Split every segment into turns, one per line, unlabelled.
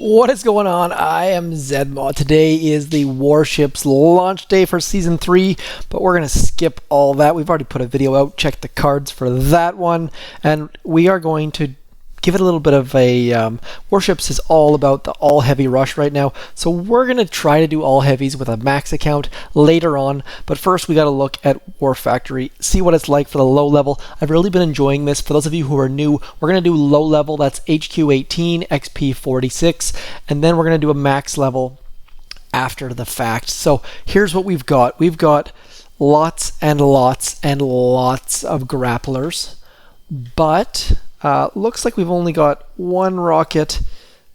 What is going on? I am zmoT. Today is the Warships launch day for Season 3, but we're going to skip all that. We've already put a video out. Check the cards for that one. And we are going to give it a little bit of a... Warships is all about the all-heavy rush right now, so we're going to try to do all-heavies with a max account later on. But first, we got to look at War Factory, see what it's like for the low level. I've really been enjoying this. For those of you who are new, we're going to do low level. That's HQ 18, XP 46, and then we're going to do a max level after the fact. So here's what we've got. We've got lots and lots and lots of grapplers, but looks like we've only got one rocket.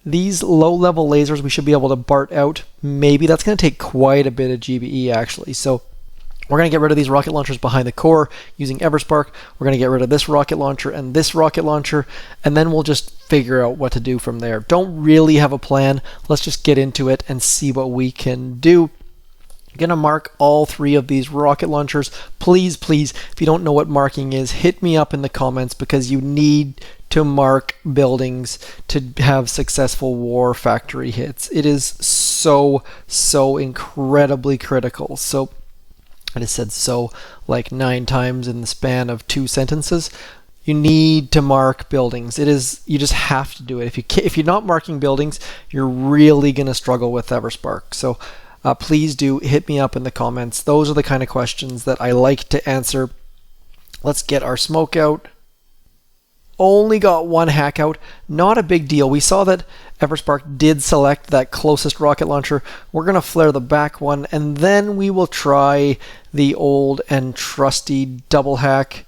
These low-level lasers we should be able to BART out. Maybe that's going to take quite a bit of GBE actually. So we're going to get rid of these rocket launchers behind the core using Everspark. We're going to get rid of this rocket launcher and this rocket launcher, and then we'll just figure out what to do from there. Don't really have a plan. Let's just get into it and see what we can do. Gonna mark all three of these rocket launchers. Please, if you don't know what marking is, hit me up in the comments, because you need to mark buildings to have successful War Factory hits. It is so incredibly critical. So I just said so like 9 times in the span of 2 sentences. You need to mark buildings. You just have to do it. If you're not marking buildings, you're really gonna struggle with Everspark. So please do hit me up in the comments. Those are the kind of questions that I like to answer. Let's get our smoke out. Only got one hack out. Not a big deal. We saw that Everspark did select that closest rocket launcher. We're going to flare the back one, and then we will try the old and trusty double hack.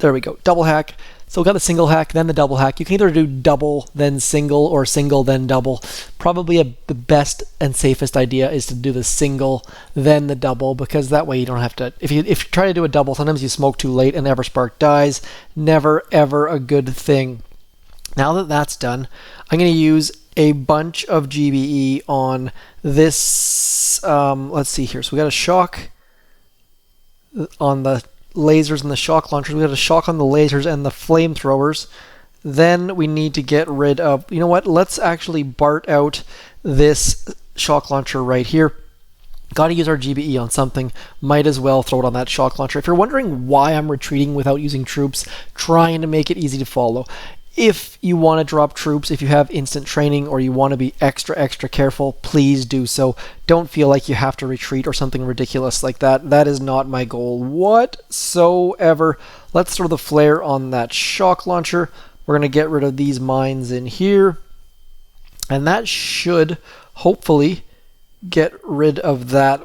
There we go. Double hack. So we got the single hack, then the double hack. You can either do double, then single, or single, then double. Probably the best and safest idea is to do the single, then the double, because that way you don't have to... If you try to do a double, sometimes you smoke too late and Everspark dies. Never, ever a good thing. Now that that's done, I'm going to use a bunch of GBE on this... let's see here. So we got a shock on the lasers and the shock launchers. We got a shock on the lasers and the flamethrowers. Then we need to get rid of, you know what, let's actually BART out this shock launcher right here. Got to use our GBE on something. Might as well throw it on that shock launcher. If you're wondering why I'm retreating without using troops, trying to make it easy to follow. If you want to drop troops, if you have instant training, or you want to be extra careful, please do so. Don't feel like you have to retreat or something ridiculous like that. That is not my goal whatsoever. Let's throw the flare on that shock launcher. We're going to get rid of these mines in here. And that should hopefully get rid of that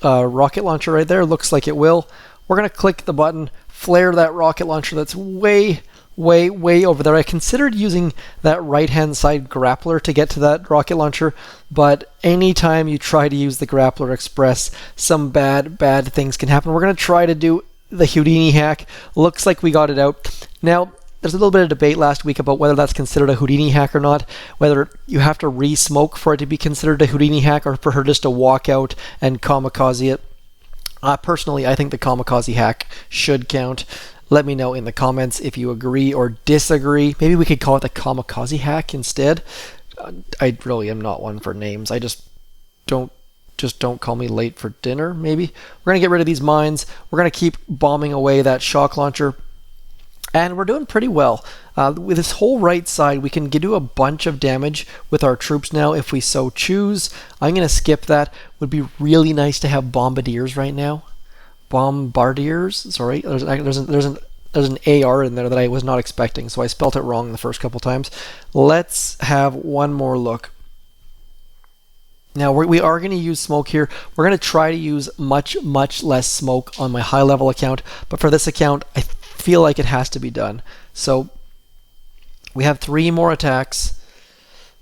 rocket launcher right there. Looks like it will. We're going to click the button, flare that rocket launcher that's way over there. I considered using that right-hand side grappler to get to that rocket launcher, but anytime you try to use the grappler express, some bad things can happen. We're going to try to do the Houdini hack. Looks like we got it out. Now, there's a little bit of debate last week about whether that's considered a Houdini hack or not, whether you have to re-smoke for it to be considered a Houdini hack, or for her just to walk out and kamikaze it. Personally, I think the kamikaze hack should count. Let me know in the comments if you agree or disagree. Maybe we could call it the kamikaze hack instead. I really am not one for names. I just don't call me late for dinner, maybe. We're going to get rid of these mines. We're going to keep bombing away that shock launcher. And we're doing pretty well. With this whole right side, we can do a bunch of damage with our troops now if we so choose. I'm going to skip that. Would be really nice to have bombardiers right now. Bombardiers, sorry, there's an AR in there that I was not expecting, so I spelt it wrong the first couple times. Let's have one more look. Now we are going to use smoke here. We're going to try to use much less smoke on my high level account, but for this account I feel like it has to be done. So we have 3 more attacks.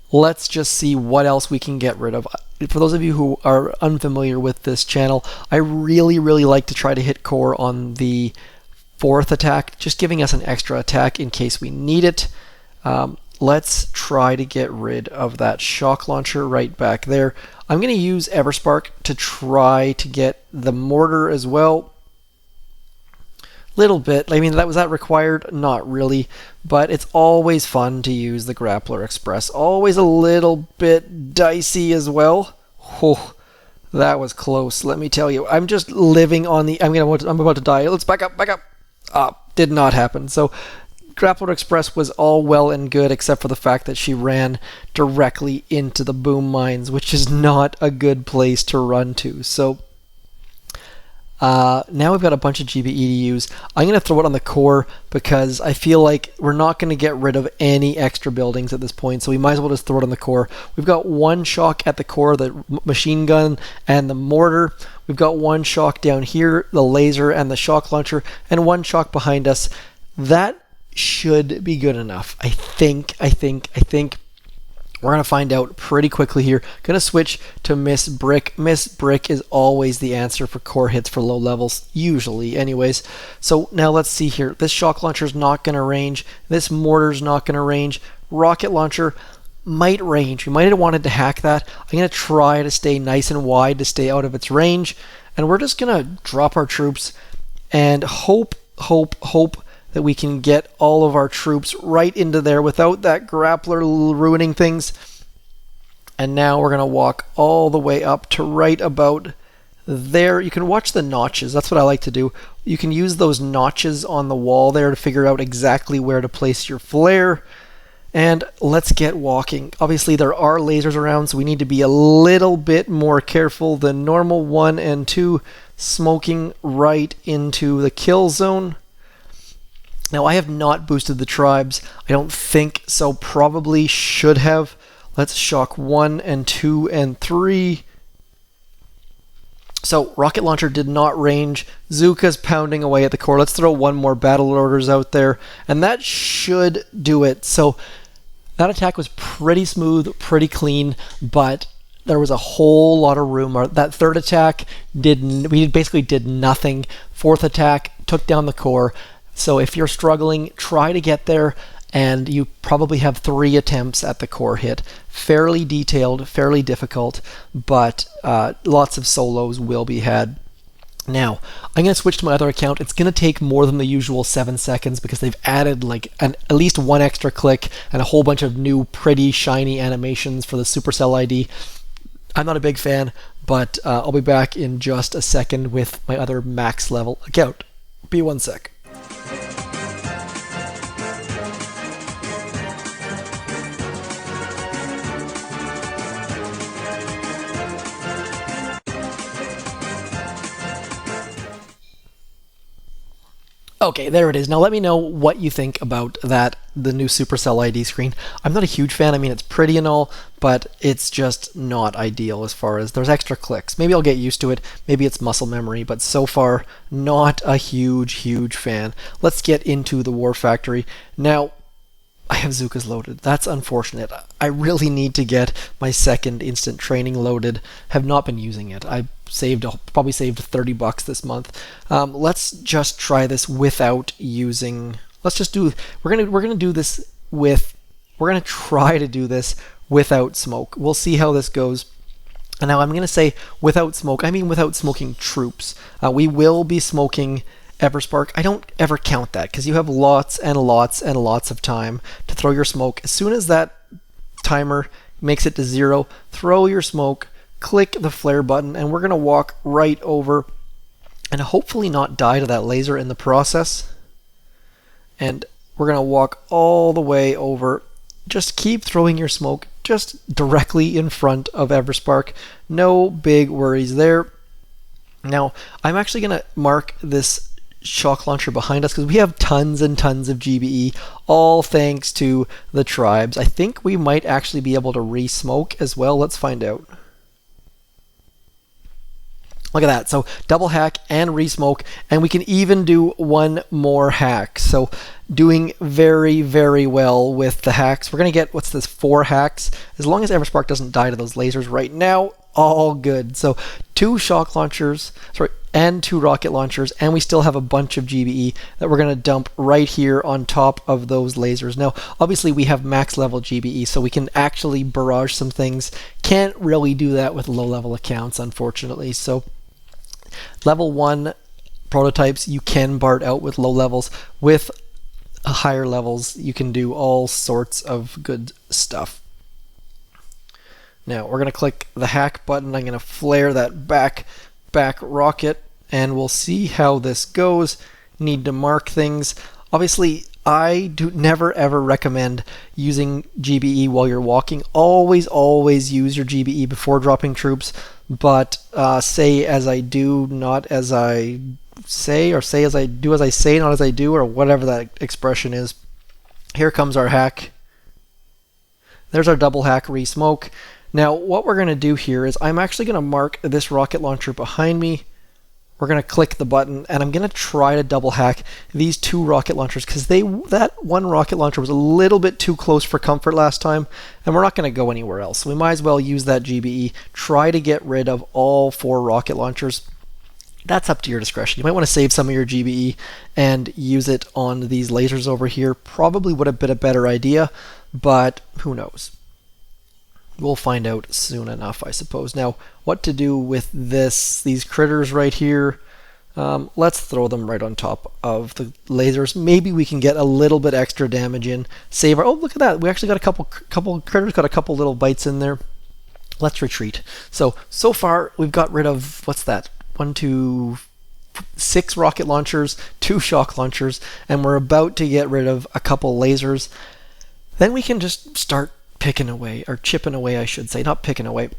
Let's just see what else we can get rid of. For those of you who are unfamiliar with this channel, I really like to try to hit core on the 4th attack, just giving us an extra attack in case we need it. Let's try to get rid of that shock launcher right back there. I'm going to use Everspark to try to get the mortar as well. Little bit. I mean, was that required? Not really, but it's always fun to use the Grappler Express. Always a little bit dicey as well. Oh, that was close, let me tell you. I'm just living on the... I'm about to die. Let's back up, back up. Did not happen. So Grappler Express was all well and good, except for the fact that she ran directly into the boom mines, which is not a good place to run to. So now we've got a bunch of GBE to use. I'm going to throw it on the core because I feel like we're not going to get rid of any extra buildings at this point, so we might as well just throw it on the core. We've got one shock at the core, the machine gun and the mortar. We've got one shock down here, the laser and the shock launcher, and one shock behind us. That should be good enough. I think. We're going to find out pretty quickly here. Going to switch to Miss Brick. Miss Brick is always the answer for core hits for low levels, usually anyways. So now let's see here. This shock launcher is not going to range. This mortar's not going to range. Rocket launcher might range. We might have wanted to hack that. I'm going to try to stay nice and wide to stay out of its range. And we're just going to drop our troops and hope that we can get all of our troops right into there without that grappler ruining things. And now we're going to walk all the way up to right about there. You can watch the notches. That's what I like to do. You can use those notches on the wall there to figure out exactly where to place your flare. And let's get walking. Obviously there are lasers around, so we need to be a little bit more careful than normal. 1 and 2 smoking right into the kill zone. Now, I have not boosted the tribes. I don't think so. Probably should have. Let's shock 1 and 2 and 3. So, rocket launcher did not range. Zookas pounding away at the core. Let's throw one more battle orders out there. And that should do it. So, that attack was pretty smooth, pretty clean, but there was a whole lot of room. That third attack, we basically did nothing. Fourth attack took down the core. So if you're struggling, try to get there, and you probably have 3 attempts at the core hit. Fairly detailed, fairly difficult, but lots of solos will be had. Now, I'm going to switch to my other account. It's going to take more than the usual 7 seconds because they've added like at least 1 extra click and a whole bunch of new pretty shiny animations for the Supercell ID. I'm not a big fan, but I'll be back in just a second with my other max level account. Be 1 sec. Okay, there it is. Now let me know what you think about the new Supercell ID screen. I'm not a huge fan. I mean, it's pretty and all, but it's just not ideal as far as there's extra clicks. Maybe I'll get used to it. Maybe it's muscle memory, but so far, not a huge fan. Let's get into the War Factory. Now, I have zookas loaded. That's unfortunate. I really need to get my second instant training loaded. Have not been using it. I probably saved $30 this month. Let's just try this without using. Let's just do. We're gonna try to do this without smoke. We'll see how this goes. And now I'm gonna say without smoke. I mean without smoking troops. We will be smoking Everspark. I don't ever count that because you have lots and lots and lots of time to throw your smoke. As soon as that timer makes it to 0, throw your smoke, click the flare button, and we're going to walk right over and hopefully not die to that laser in the process. And we're going to walk all the way over. Just keep throwing your smoke just directly in front of Everspark. No big worries there. Now, I'm actually going to mark this shock launcher behind us because we have tons and tons of GBE, all thanks to the tribes. I think we might actually be able to re-smoke as well. Let's find out. Look at that. So double hack and re-smoke, and we can even do one more hack. So doing very well with the hacks. We're going to get, 4 hacks. As long as Everspark doesn't die to those lasers right now, all good. So 2 shock launchers, and 2 rocket launchers, and we still have a bunch of GBE that we're going to dump right here on top of those lasers. Now, obviously we have max level GBE, so we can actually barrage some things. Can't really do that with low level accounts, unfortunately. So level 1 prototypes, you can BART out with low levels. With higher levels, you can do all sorts of good stuff. Now we're going to click the hack button. I'm going to flare that back rocket, and we'll see how this goes. Need to mark things. Obviously, I do never ever recommend using GBE while you're walking. Always use your GBE before dropping troops, but say as I do, not as I say, or say as I do as I say, not as I do, or whatever that expression is. Here comes our hack. There's our double hack re-smoke. Now what we're going to do here is I'm actually going to mark this rocket launcher behind me. We're going to click the button, and I'm going to try to double hack these two rocket launchers, because that one rocket launcher was a little bit too close for comfort last time, and we're not going to go anywhere else. So we might as well use that GBE, try to get rid of all 4 rocket launchers. That's up to your discretion. You might want to save some of your GBE and use it on these lasers over here. Probably would have been a better idea, but who knows? We'll find out soon enough, I suppose. Now, what to do with these critters right here? Let's throw them right on top of the lasers. Maybe we can get a little bit extra damage in. Save our... Oh, look at that. We actually got a couple critters, got a couple little bites in there. Let's retreat. So far, we've got rid of... What's that? 1, 2, 6 rocket launchers, 2 shock launchers, and we're about to get rid of a couple lasers. Then we can just start picking away, or chipping away, I should say, not picking away.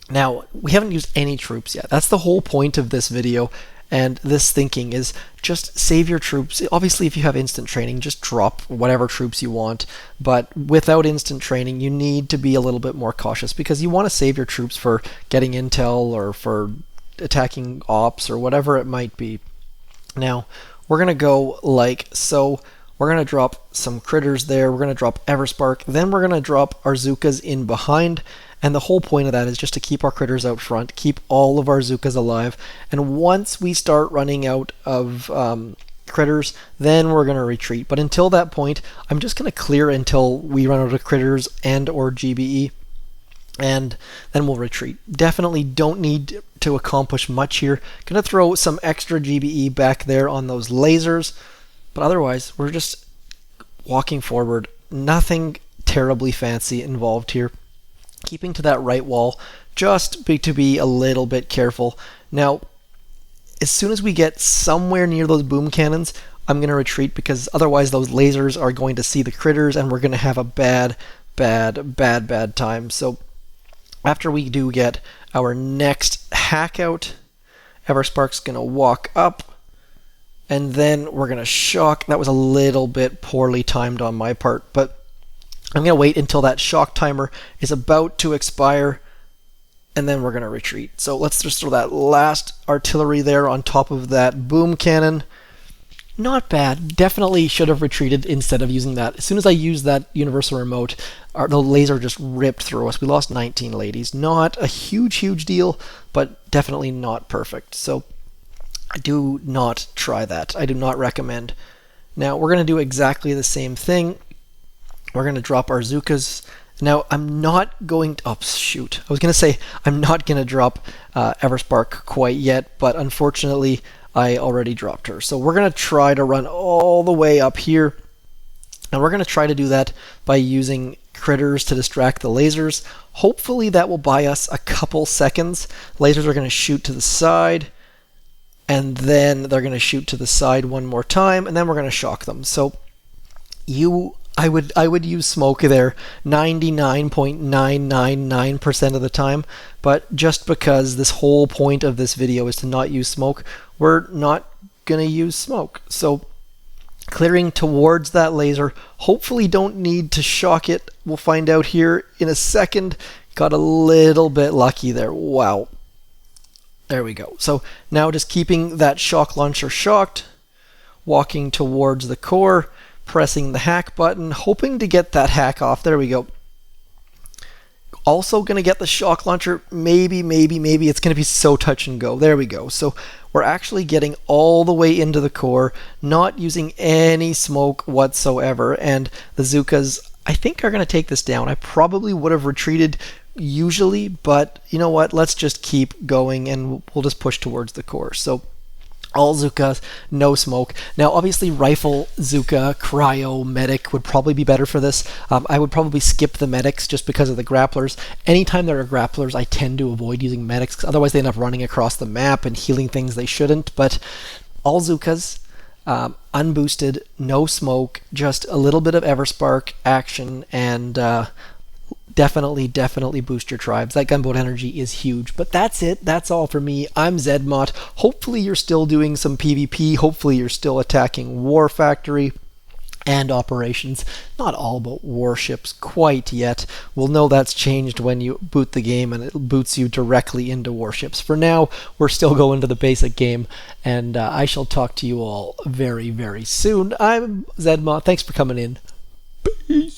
Now, we haven't used any troops yet. That's the whole point of this video, and this thinking is just save your troops. Obviously, if you have instant training, just drop whatever troops you want, but without instant training, you need to be a little bit more cautious, because you want to save your troops for getting intel or for attacking ops or whatever it might be. Now, we're going to go like so. We're going to drop some critters there. We're going to drop Everspark. Then we're going to drop our zookas in behind. And the whole point of that is just to keep our critters out front, keep all of our zookas alive. And once we start running out of critters, then we're going to retreat. But until that point, I'm just going to clear until we run out of critters and or GBE. And then we'll retreat. Definitely don't need to accomplish much here. Going to throw some extra GBE back there on those lasers. But otherwise, we're just walking forward. Nothing terribly fancy involved here. Keeping to that right wall, just to be a little bit careful. Now, as soon as we get somewhere near those boom cannons, I'm going to retreat, because otherwise those lasers are going to see the critters, and we're going to have a bad time. So after we do get our next hack out, Everspark's going to walk up. And then we're going to shock. That was a little bit poorly timed on my part, but I'm going to wait until that shock timer is about to expire, and then we're going to retreat. So let's just throw that last artillery there on top of that boom cannon. Not bad. Definitely should have retreated instead of using that. As soon as I used that universal remote, the laser just ripped through us. We lost 19 ladies. Not a huge deal, but definitely not perfect. So do not try that. I do not recommend. Now we're going to do exactly the same thing. We're going to drop our zookas. Now I'm not going to... Oh, shoot. I was going to say I'm not going to drop Everspark quite yet, but unfortunately I already dropped her. So we're going to try to run all the way up here. And we're going to try to do that by using critters to distract the lasers. Hopefully that will buy us a couple seconds. Lasers are going to shoot to the side, and then they're going to shoot to the side one more time, and then we're going to shock them. So I would use smoke there 99.999% of the time, but just because this whole point of this video is to not use smoke, we're not going to use smoke. So clearing towards that laser, hopefully don't need to shock it. We'll find out here in a second. Got a little bit lucky there. Wow. There we go. So now just keeping that shock launcher shocked, walking towards the core, pressing the hack button, hoping to get that hack off. There we go. Also going to get the shock launcher. Maybe. It's going to be so touch and go. There we go. So we're actually getting all the way into the core, not using any smoke whatsoever. And the zookas, I think, are going to take this down. I probably would have retreated usually, but you know what? Let's just keep going, and we'll just push towards the core. So All zookas, no smoke. Now, obviously, rifle, zooka, cryo, medic would probably be better for this. I would probably skip the medics just because of the grapplers. Anytime there are grapplers, I tend to avoid using medics, 'cause otherwise they end up running across the map and healing things they shouldn't. But all zookas, unboosted, no smoke, just a little bit of Everspark action, and definitely boost your tribes. That gunboat energy is huge. But that's it. That's all for me. I'm zmoT. Hopefully you're still doing some PvP. Hopefully you're still attacking War Factory and operations. Not all about warships quite yet. We'll know that's changed when you boot the game and it boots you directly into warships. For now, we're still going to the basic game, and I shall talk to you all very soon. I'm zmoT. Thanks for coming in. Peace.